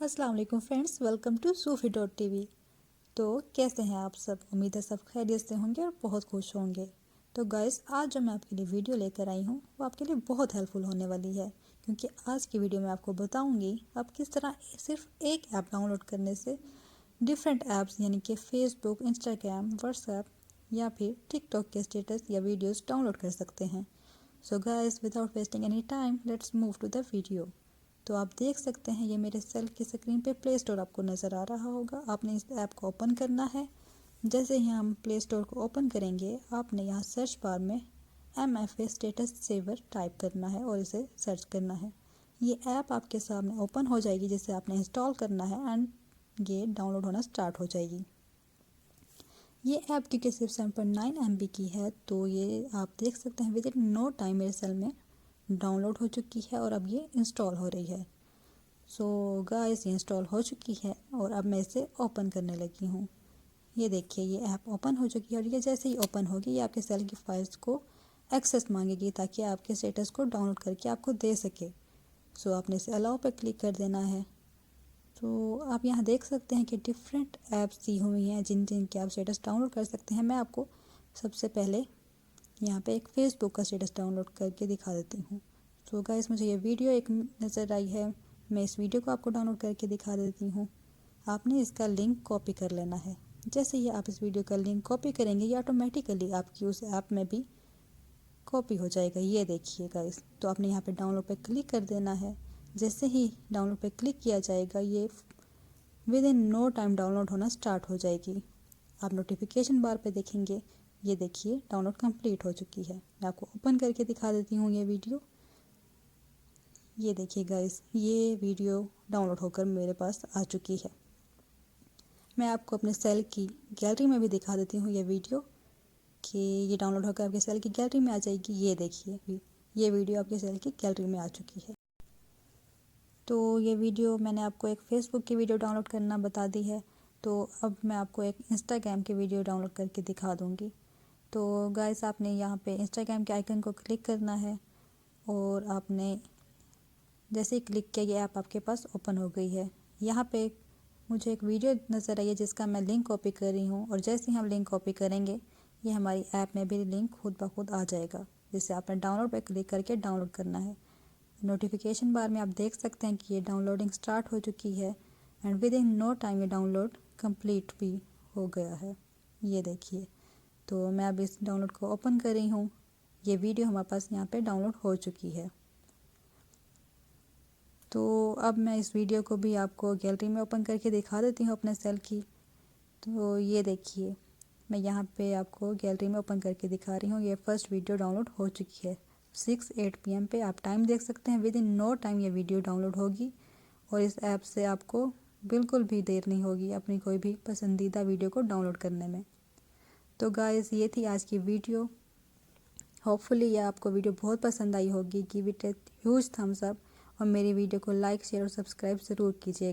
अस्सलाम वालेकुम friends, welcome to सूफी.tv। तो कैसे हैं आप सब? उम्मीद है सब खैरियत से होंगे और बहुत खुश होंगे। तो गाइस, आज जो मैं आपके लिए वीडियो लेकर आई हूँ वो आपके लिए बहुत हेल्पफुल होने वाली है, क्योंकि आज की वीडियो में आपको बताऊँगी आप किस तरह सिर्फ एक ऐप डाउनलोड करने से डिफरेंट ऐप्स यानी कि फेसबुक, इंस्टाग्राम, व्हाट्सएप या फिर टिकटॉक के स्टेटस या वीडियोज़ डाउनलोड कर सकते हैं। So guys, without wasting any time, let's move to the video. तो आप देख सकते हैं ये मेरे सेल की स्क्रीन पे प्ले स्टोर आपको नज़र आ रहा होगा। आपने इस ऐप को ओपन करना है। जैसे ही हम प्ले स्टोर को ओपन करेंगे, आपने यहाँ सर्च बार में MFA स्टेटस सेवर टाइप करना है और इसे सर्च करना है। ये ऐप आपके सामने ओपन हो जाएगी, जिसे आपने इंस्टॉल करना है एंड ये डाउनलोड होना स्टार्ट हो जाएगी। ये ऐप क्योंकि सिर्फ 7.9 MB की है, तो ये आप देख सकते हैं विद इन नो टाइम मेरे सेल में डाउनलोड हो चुकी है और अब ये इंस्टॉल हो रही है। सो गाइस, ये इंस्टॉल हो चुकी है और अब मैं इसे ओपन करने लगी हूँ। ये देखिए, ये ऐप ओपन हो चुकी है और ये जैसे ही ओपन होगी ये आपके सेल की फाइल्स को एक्सेस मांगेगी, ताकि आपके स्टेटस को डाउनलोड करके आपको दे सके। सो आपने इसे अलाउ पर क्लिक कर देना है। तो आप यहाँ देख सकते हैं कि डिफरेंट ऐप्स दी हुई हैं जिन जिन के आप स्टेटस डाउनलोड कर सकते हैं। मैं आपको सबसे पहले यहाँ पे एक फ़ेसबुक का स्टेटस डाउनलोड करके दिखा देती हूँ। सो गाइस, मुझे ये वीडियो एक नज़र आई है, मैं इस वीडियो को आपको डाउनलोड करके दिखा देती हूँ। आपने इसका लिंक कॉपी कर लेना है। जैसे ही आप इस वीडियो का लिंक कॉपी करेंगे, ये ऑटोमेटिकली आपकी उस ऐप में भी कॉपी हो जाएगा। ये देखिए गाइस, तो आपने यहाँ पे डाउनलोड पे क्लिक कर देना है। जैसे ही डाउनलोड पे क्लिक किया जाएगा, ये within no time download होना स्टार्ट हो जाएगी। आप नोटिफिकेशन बार पे देखेंगे, ये देखिए डाउनलोड कंप्लीट हो चुकी है। मैं आपको ओपन करके दिखा देती हूँ ये वीडियो। ये देखिए गाइस, ये वीडियो डाउनलोड होकर मेरे पास आ चुकी है। मैं आपको अपने सेल की गैलरी में भी दिखा देती हूँ ये वीडियो, कि ये डाउनलोड होकर आपके सेल की गैलरी में आ जाएगी। ये देखिए, ये वीडियो आपके सेल की गैलरी में आ चुकी है। तो ये वीडियो मैंने आपको एक फ़ेसबुक की वीडियो डाउनलोड करना बता दी है, तो अब मैं आपको एक इंस्टाग्राम की वीडियो डाउनलोड करके दिखा दूँगी। तो गाइस, आपने यहाँ पे इंस्टाग्राम के आइकन को क्लिक करना है और आपने जैसे ही क्लिक किया, ये ऐप आपके पास ओपन हो गई है। यहाँ पे मुझे एक वीडियो नज़र आई है जिसका मैं लिंक कॉपी कर रही हूँ, और जैसे ही हम लिंक कॉपी करेंगे ये हमारी ऐप में भी लिंक खुद ब खुद आ जाएगा, जिसे आपने डाउनलोड पे क्लिक करके डाउनलोड करना है। नोटिफिकेशन बार में आप देख सकते हैं कि ये डाउनलोडिंग स्टार्ट हो चुकी है and within no time ये डाउनलोड कंप्लीट भी हो गया है। ये देखिए, तो मैं अब इस डाउनलोड को ओपन कर रही हूँ। ये वीडियो हमारे पास यहाँ पे डाउनलोड हो चुकी है। तो अब मैं इस वीडियो को भी आपको गैलरी में ओपन करके दिखा देती हूँ अपने सेल की। तो ये देखिए, मैं यहाँ पे आपको गैलरी में ओपन करके दिखा रही हूँ। ये फर्स्ट वीडियो डाउनलोड हो चुकी है 6:08 PM पे। आप टाइम देख सकते हैं, विद इन नो टाइम ये वीडियो डाउनलोड होगी और इस ऐप से आपको बिल्कुल भी देर नहीं होगी अपनी कोई भी पसंदीदा वीडियो को डाउनलोड करने में। तो गाइस, ये थी आज की वीडियो। होपफुली ये आपको वीडियो बहुत पसंद आई होगी। Give it a huge thumbs up और मेरी वीडियो को लाइक, शेयर और सब्सक्राइब ज़रूर कीजिएगा।